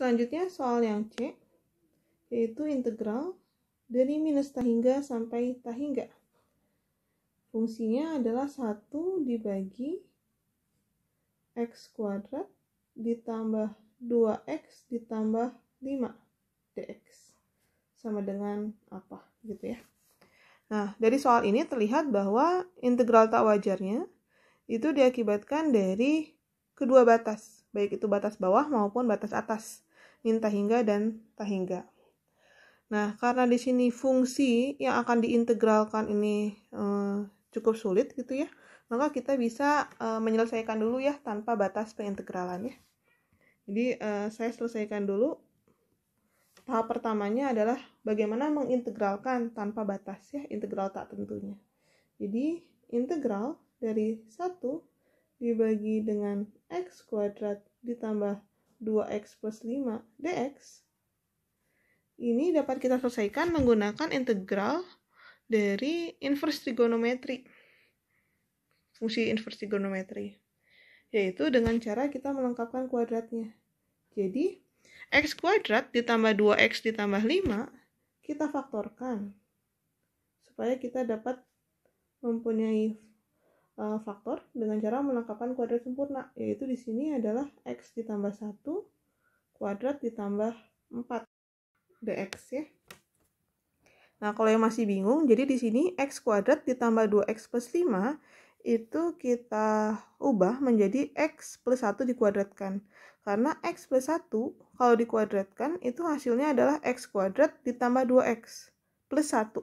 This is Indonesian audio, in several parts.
Selanjutnya soal yang C, yaitu integral dari minus tak hingga sampai tak hingga. Fungsinya adalah 1 dibagi x kuadrat ditambah 2x ditambah 5 dx. Sama dengan apa gitu ya. Nah, dari soal ini terlihat bahwa integral tak wajarnya itu diakibatkan dari kedua batas, baik itu batas bawah maupun batas atas, min tak hingga dan tak hingga. Nah, karena di sini fungsi yang akan diintegralkan ini cukup sulit gitu ya, maka kita bisa menyelesaikan dulu ya tanpa batas pengintegralan ya. Jadi saya selesaikan dulu. Tahap pertamanya adalah bagaimana mengintegralkan tanpa batas ya, integral tak tentunya. Jadi integral dari 1 dibagi dengan x kuadrat ditambah 2x plus 5 dx ini dapat kita selesaikan menggunakan integral dari inverse trigonometri, fungsi inverse trigonometri, yaitu dengan cara kita melengkapkan kuadratnya. Jadi x kuadrat ditambah 2x ditambah 5 kita faktorkan supaya kita dapat mempunyai faktor dengan cara melengkapkan kuadrat sempurna, yaitu di sini adalah x ditambah 1 kuadrat ditambah 4 dx ya. Nah, kalau yang masih bingung, jadi di sini x kuadrat ditambah 2x plus 5 itu kita ubah menjadi x plus 1 dikuadratkan. Karena x plus 1 kalau dikuadratkan itu hasilnya adalah x kuadrat ditambah 2x plus 1.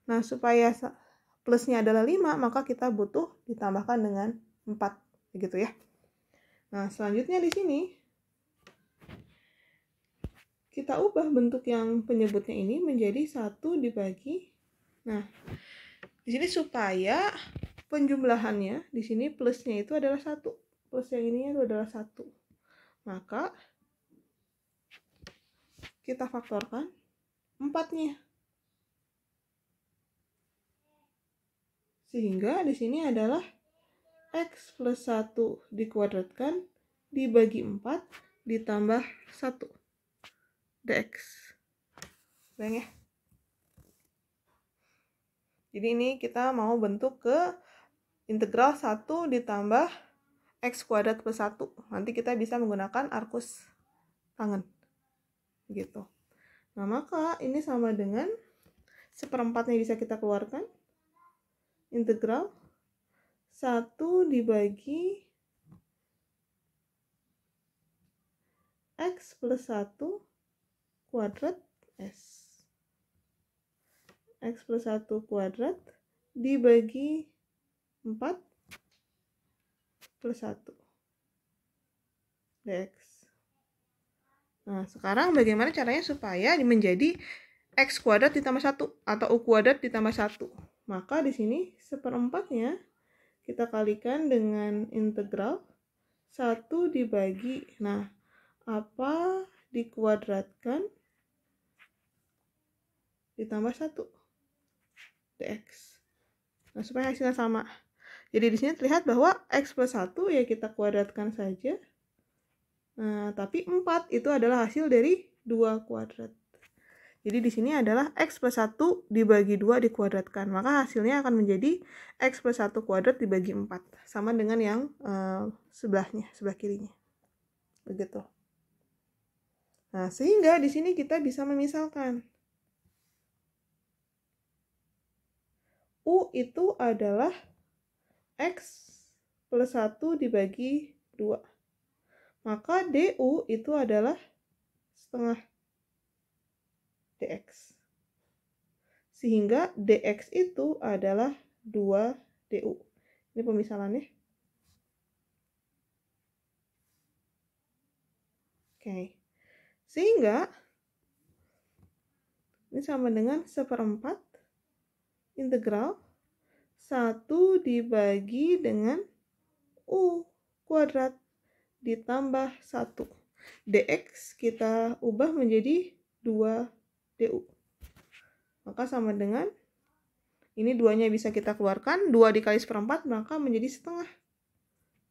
Nah, supaya plusnya adalah 5, maka kita butuh ditambahkan dengan 4, begitu ya. Nah, selanjutnya di sini kita ubah bentuk yang penyebutnya ini menjadi 1 dibagi. Nah, di sini supaya penjumlahannya di sini plusnya itu adalah 1. Plus yang ini itu adalah 1. Maka kita faktorkan 4-nya. Sehingga di sini adalah x plus 1 dikuadratkan dibagi 4 ditambah 1 dx. Bayang ya. Jadi ini kita mau bentuk ke integral 1 ditambah x kuadrat plus 1. Nanti kita bisa menggunakan arkus tangan. Gitu. Nah, maka ini sama dengan 1/4-nya bisa kita keluarkan. Integral 1 dibagi x plus 1 kuadrat s. X plus 1 kuadrat dibagi 4 plus 1 dx. Nah, sekarang bagaimana caranya supaya menjadi x kuadrat ditambah 1 atau u kuadrat ditambah 1? Maka di sini 1/4-nya kita kalikan dengan integral 1 dibagi, nah, apa dikuadratkan ditambah 1 dx. Nah, supaya hasilnya sama. Jadi di sini terlihat bahwa x plus 1 ya kita kuadratkan saja. Nah, tapi 4 itu adalah hasil dari 2 kuadrat. Jadi di sini adalah x plus 1 dibagi 2 dikuadratkan. Maka hasilnya akan menjadi x plus 1 kuadrat dibagi 4. Sama dengan yang sebelahnya, sebelah kirinya. Begitu. Nah, sehingga di sini kita bisa memisalkan. U itu adalah x plus 1 dibagi 2. Maka du itu adalah setengah dx. Sehingga dx itu adalah 2 du. Ini pemisalannya. Oke. Sehingga ini sama dengan 1/4 integral 1 dibagi dengan u kuadrat ditambah 1. dx kita ubah menjadi 2 du. Maka sama dengan, ini 2-nya bisa kita keluarkan, 2 dikali 1/4 maka menjadi setengah.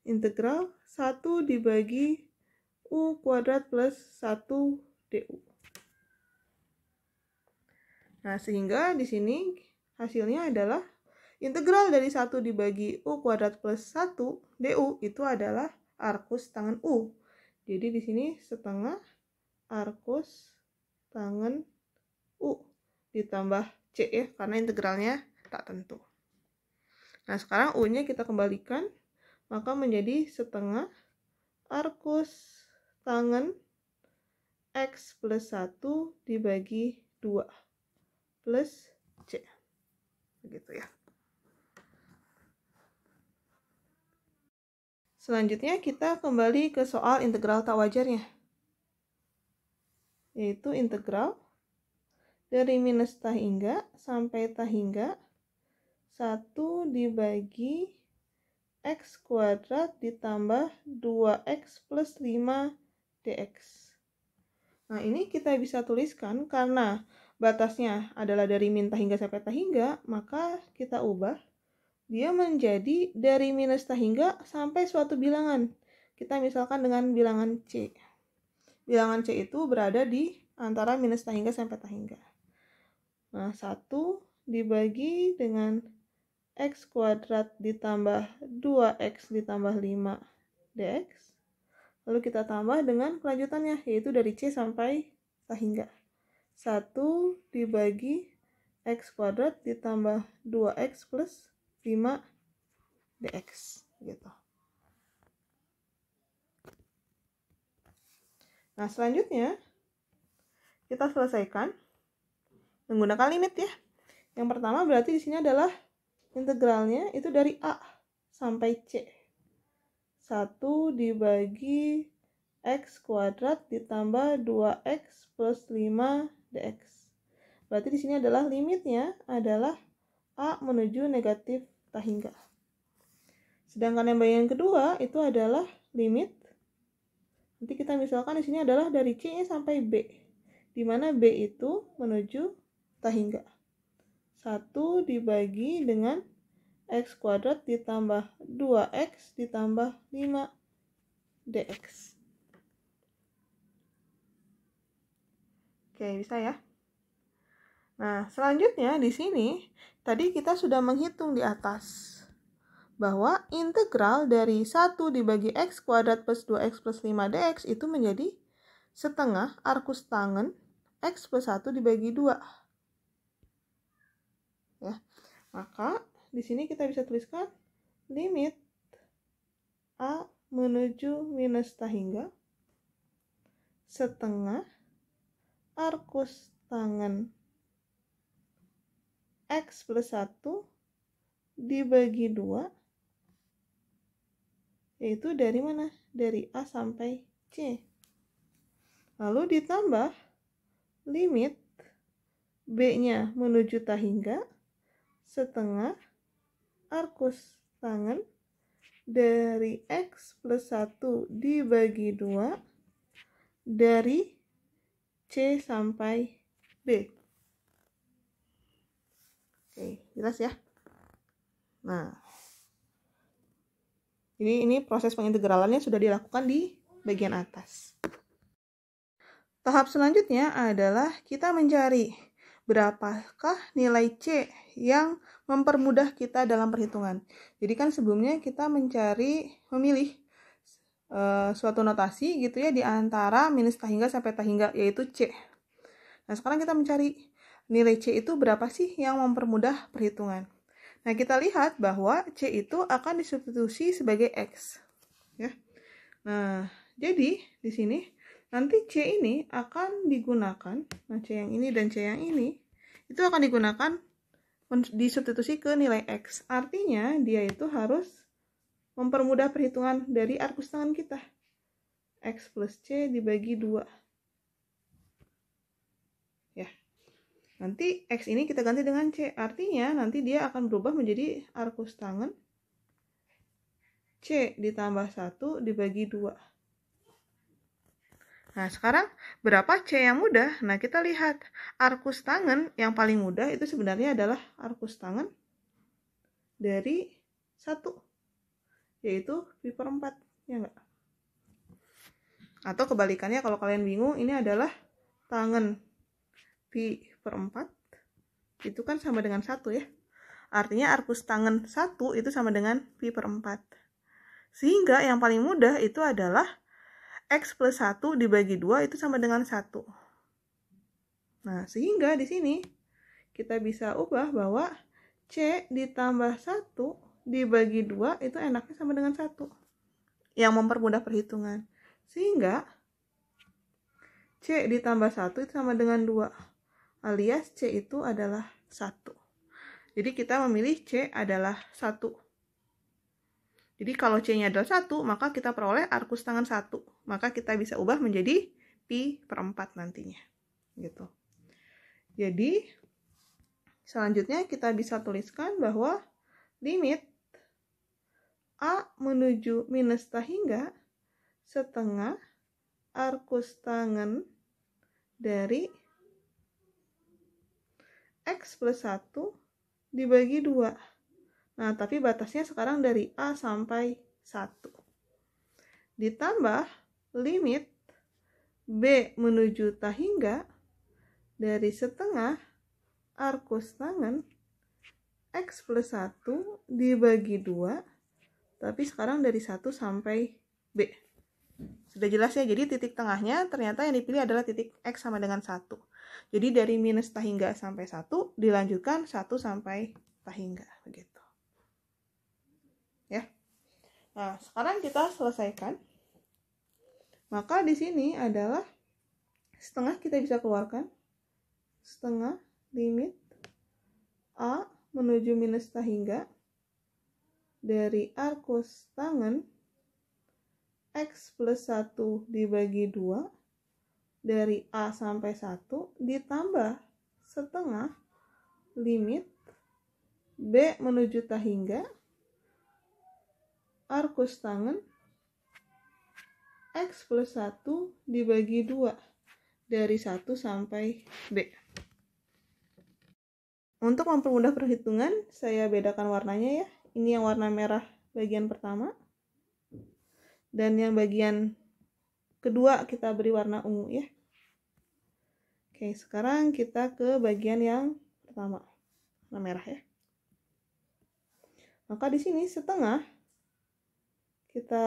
Integral 1 dibagi U kuadrat plus 1 DU. Nah, sehingga di sini hasilnya adalah integral dari 1 dibagi U kuadrat plus 1 DU itu adalah arcus tangen U. Jadi di sini setengah arcus tangen U ditambah C ya, karena integralnya tak tentu. Nah, sekarang U-nya kita kembalikan, maka menjadi setengah arcus tangen X plus 1 dibagi 2 plus C. Begitu ya. Selanjutnya kita kembali ke soal integral tak wajarnya, yaitu integral dari minus tah hingga sampai tah hingga 1 dibagi X kuadrat ditambah 2X plus 5 dx. Nah, ini kita bisa tuliskan karena batasnya adalah dari min tah hingga sampai tah hingga, maka kita ubah dia menjadi dari minus tah hingga sampai suatu bilangan. Kita misalkan dengan bilangan C. Bilangan C itu berada di antara minus tah hingga sampai tah hingga. Nah, 1 dibagi dengan X kuadrat ditambah 2X ditambah 5 dx. Lalu kita tambah dengan kelanjutannya, yaitu dari C sampai tah hingga. 1 dibagi X kuadrat ditambah 2X plus 5 dx. Gitu. Nah, selanjutnya kita selesaikan menggunakan limit ya. Yang pertama berarti di sini adalah integralnya itu dari A sampai C. 1 dibagi X kuadrat ditambah 2X plus 5 dx. Berarti di sini adalah limitnya adalah A menuju negatif tah hingga. Sedangkan yang bagian kedua itu adalah limit. Nanti kita misalkan di sini adalah dari C sampai B, di mana B itu menuju tah hingga. 1 dibagi dengan X kuadrat ditambah 2X ditambah 5 dx. Oke, bisa ya. Nah, selanjutnya di sini tadi kita sudah menghitung di atas bahwa integral dari 1 dibagi X kuadrat plus 2X plus 5 dx itu menjadi setengah arcus tangen X plus 1 dibagi 2. Ya. Maka di sini kita bisa tuliskan limit A menuju minus tah hingga setengah arcus tangen X plus 1 dibagi 2, yaitu dari mana? Dari A sampai C. Lalu ditambah limit B-nya menuju tah hingga setengah arcus tangen dari X plus 1 dibagi 2 dari C sampai B. Oke, jelas ya? Nah, ini proses pengintegralannya sudah dilakukan di bagian atas. Tahap selanjutnya adalah kita mencari berapakah nilai C yang mempermudah kita dalam perhitungan. Jadi kan sebelumnya kita memilih suatu notasi gitu ya di antara minus tah hingga sampai tah hingga, yaitu C. Nah, sekarang kita mencari nilai C itu berapa sih yang mempermudah perhitungan. Nah, kita lihat bahwa C itu akan disubstitusi sebagai X. Ya. Nah, jadi di sini nanti C ini akan digunakan, nah C yang ini dan C yang ini, itu akan digunakan disubstitusi ke nilai X. Artinya dia itu harus mempermudah perhitungan dari arcus tangen kita. X plus C dibagi 2. Ya. Nanti X ini kita ganti dengan C. Artinya nanti dia akan berubah menjadi arcus tangen C ditambah 1 dibagi 2. Nah, sekarang berapa C yang mudah? Nah, kita lihat arcus tangen yang paling mudah itu sebenarnya adalah arcus tangen dari 1, yaitu pi per 4, ya enggak? Atau kebalikannya kalau kalian bingung, ini adalah tangen pi per 4. Itu kan sama dengan 1 ya. Artinya arkus tangen 1 itu sama dengan pi per 4. Sehingga yang paling mudah itu adalah X plus 1 dibagi 2 itu sama dengan 1. Nah, sehingga di sini kita bisa ubah bahwa C ditambah 1 dibagi 2 itu enaknya sama dengan 1. Yang mempermudah perhitungan. Sehingga C ditambah 1 itu sama dengan 2. Alias C itu adalah 1. Jadi kita memilih C adalah 1. Jadi kalau C-nya adalah 1, maka kita peroleh arkus tangen 1. Maka kita bisa ubah menjadi pi per 4 nantinya. Gitu. Jadi, selanjutnya kita bisa tuliskan bahwa limit A menuju minus ta hingga setengah arkus tangen dari X plus 1 dibagi 2. Nah, tapi batasnya sekarang dari A sampai 1. Ditambah limit B menuju ta hingga dari setengah arkus tangen X plus 1 dibagi 2, tapi sekarang dari 1 sampai B. Sudah jelas ya, jadi titik tengahnya ternyata yang dipilih adalah titik X sama dengan 1. Jadi dari minus ta hingga sampai 1, dilanjutkan 1 sampai ta hingga. Begitu. Ya. Nah, sekarang kita selesaikan. Maka di sini adalah setengah kita bisa keluarkan. Setengah limit A menuju minus ta hingga dari arkus tangen X plus 1 dibagi 2 dari A sampai 1 ditambah setengah limit B menuju ta hingga arkus tangen X plus 1 dibagi 2 dari 1 sampai B. Untuk mempermudah perhitungan, saya bedakan warnanya ya. Ini yang warna merah bagian pertama. Dan yang bagian kedua kita beri warna ungu ya. Oke, sekarang kita ke bagian yang pertama. Warna merah ya. Maka di sini setengah kita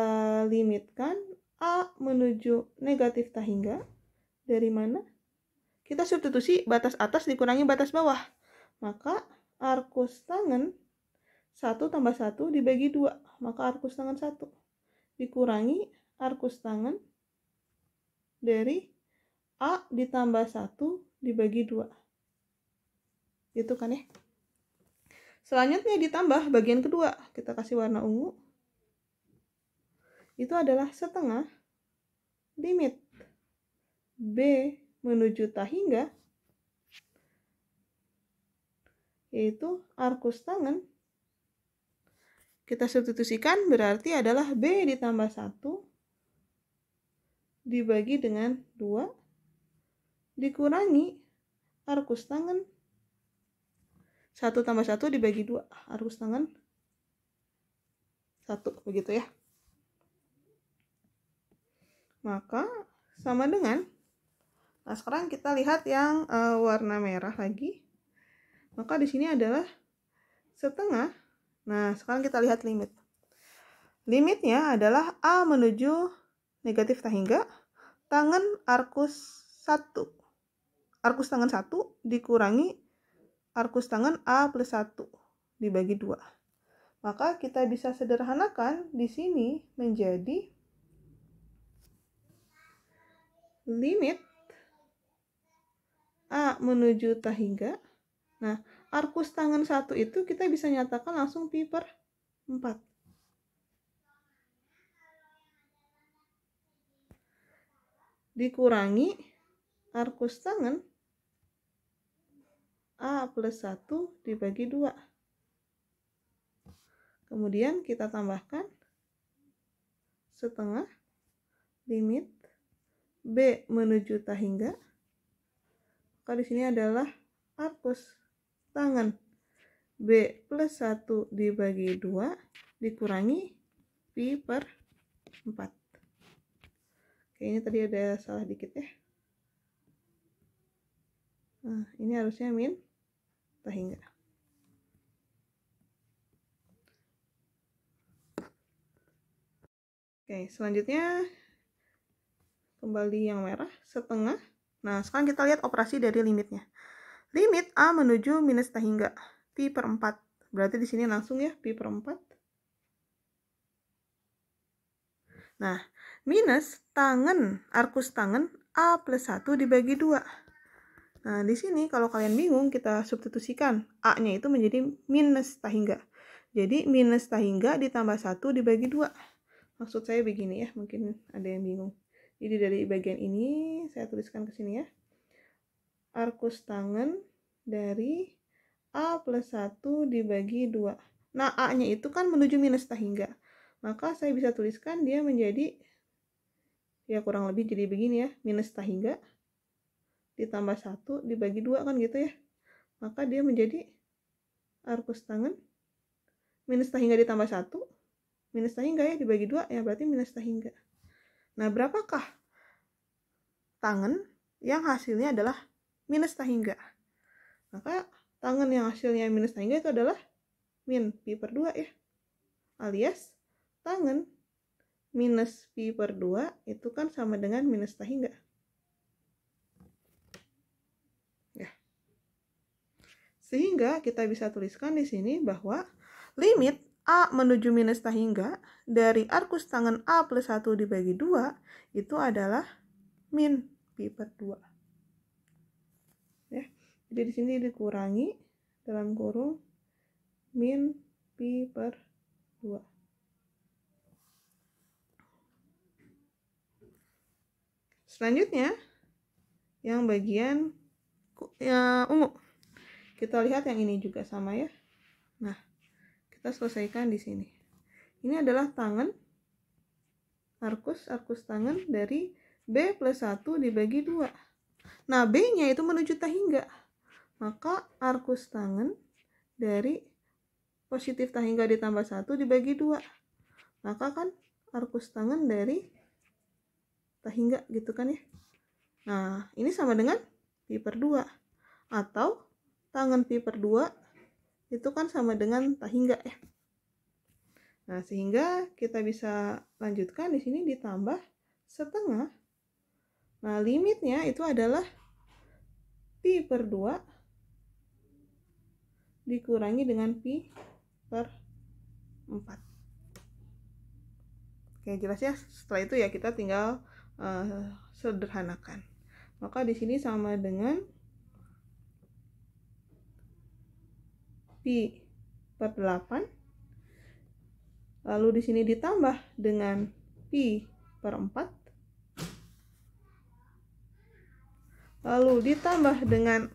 limitkan A menuju negatif ta hingga. Dari mana? Kita substitusi batas atas dikurangi batas bawah. Maka arkus tangen 1 tambah 1 dibagi 2. Maka arkus tangen 1 dikurangi arkus tangen dari A ditambah 1 dibagi 2. Gitu kan ya. Selanjutnya ditambah bagian kedua. Kita kasih warna ungu. Itu adalah setengah limit B menuju ta hingga, yaitu arkus tangen. Kita substitusikan berarti adalah B ditambah 1 dibagi dengan 2 dikurangi arkus tangen 1 tambah 1 dibagi 2, arkus tangen 1, begitu ya. Maka sama dengan, nah sekarang kita lihat yang warna merah lagi. Maka di sini adalah setengah. Nah, sekarang kita lihat limit. Limitnya adalah A menuju negatif ta hingga, tangen arkus 1. Arkus tangen 1 dikurangi arkus tangen A plus 1 dibagi 2. Maka kita bisa sederhanakan di sini menjadi limit A menuju ta hingga. Nah, arkus tangen 1 itu kita bisa nyatakan langsung pi per 4. Dikurangi arkus tangen A plus 1 dibagi 2. Kemudian kita tambahkan setengah limit B menuju ta hingga. Maka di sini adalah arkus tangen B plus 1 dibagi 2 dikurangi pi per 4. Kayaknya tadi ada salah dikit ya. Nah, ini harusnya min tak hingga. Oke, selanjutnya kembali yang merah, setengah. Nah, sekarang kita lihat operasi dari limitnya. Limit A menuju minus tak hingga, pi per 4. Berarti di sini langsung ya, pi per 4. Nah, minus tangen, arkus tangen A plus 1 dibagi 2. Nah, di sini kalau kalian bingung, kita substitusikan. A-nya itu menjadi minus tak hingga. Jadi, minus tak hingga ditambah 1 dibagi 2. Maksud saya begini ya, mungkin ada yang bingung. Jadi, dari bagian ini, saya tuliskan ke sini ya. Arkus tangen dari A plus 1 dibagi 2. Nah, A-nya itu kan menuju minus tak hingga. Maka saya bisa tuliskan dia menjadi, ya kurang lebih jadi begini ya, minus tak hingga ditambah 1 dibagi 2 kan gitu ya. Maka dia menjadi arkus tangen minus tak hingga ditambah 1, minus tak hingga ya dibagi 2 ya berarti minus tak hingga. Nah, berapakah tangen yang hasilnya adalah minus tak hingga? Maka tangen yang hasilnya minus tak hingga itu adalah min pi per 2 ya. Alias tangen minus pi per 2 itu kan sama dengan minus tak hingga. Sehingga kita bisa tuliskan di sini bahwa limit A menuju minus tak hingga dari arkus tangen A plus 1 dibagi 2 itu adalah min pi per 2. Ya. Jadi di sini dikurangi dalam kurung min pi per 2. Selanjutnya yang bagian ungu. Kita lihat yang ini juga sama ya. Nah, kita selesaikan di sini. Ini adalah tangen, arkus tangen dari B plus 1 dibagi 2. Nah, B-nya itu menuju tak hingga. Maka arkus tangen dari positif tak hingga ditambah 1 dibagi 2. Maka kan arkus tangen dari tak hingga gitu kan ya. Nah, ini sama dengan pi per 2. Atau tangen pi per 2 itu kan sama dengan tak hingga ya. Nah, sehingga kita bisa lanjutkan di sini ditambah setengah. Nah, limitnya itu adalah pi per 2 dikurangi dengan pi per 4. Oke, jelas ya. Setelah itu ya kita tinggal sederhanakan. Maka di sini sama dengan pi per 8. Lalu di sini ditambah dengan pi per 4. Lalu ditambah dengan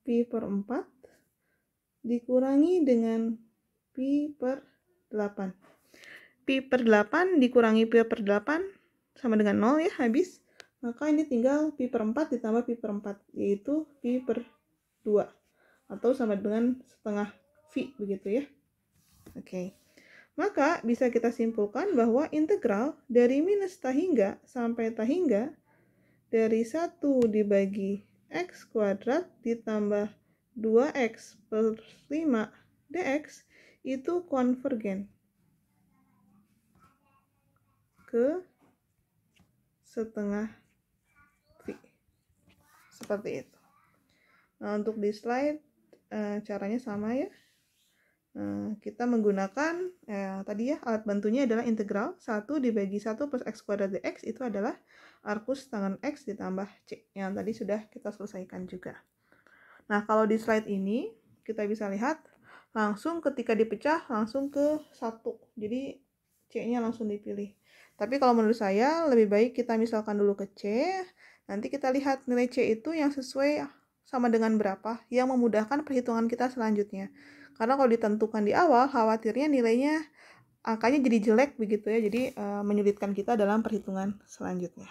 pi per 4 dikurangi dengan pi per 8. Pi per 8 dikurangi pi per 8 sama dengan 0 ya, habis. Maka ini tinggal pi per 4 ditambah pi per 4, yaitu pi per 2. Atau sama dengan setengah V begitu ya. Oke. Maka bisa kita simpulkan bahwa integral dari minus tak hingga sampai tak hingga dari 1 dibagi x kuadrat ditambah 2x per 5 dx itu konvergen ke setengah V. Seperti itu. Nah, untuk di slide caranya sama ya. Kita menggunakan tadi ya, alat bantunya adalah integral 1 dibagi 1 plus x kuadrat dx itu adalah arkus tangen x ditambah c yang tadi sudah kita selesaikan juga. Nah, kalau di slide ini kita bisa lihat langsung ketika dipecah langsung ke 1, jadi c-nya langsung dipilih. Tapi kalau menurut saya lebih baik kita misalkan dulu ke c, nanti kita lihat nilai c itu yang sesuai sama dengan berapa, yang memudahkan perhitungan kita selanjutnya. Karena kalau ditentukan di awal, khawatirnya nilainya angkanya jadi jelek begitu ya, jadi menyulitkan kita dalam perhitungan selanjutnya.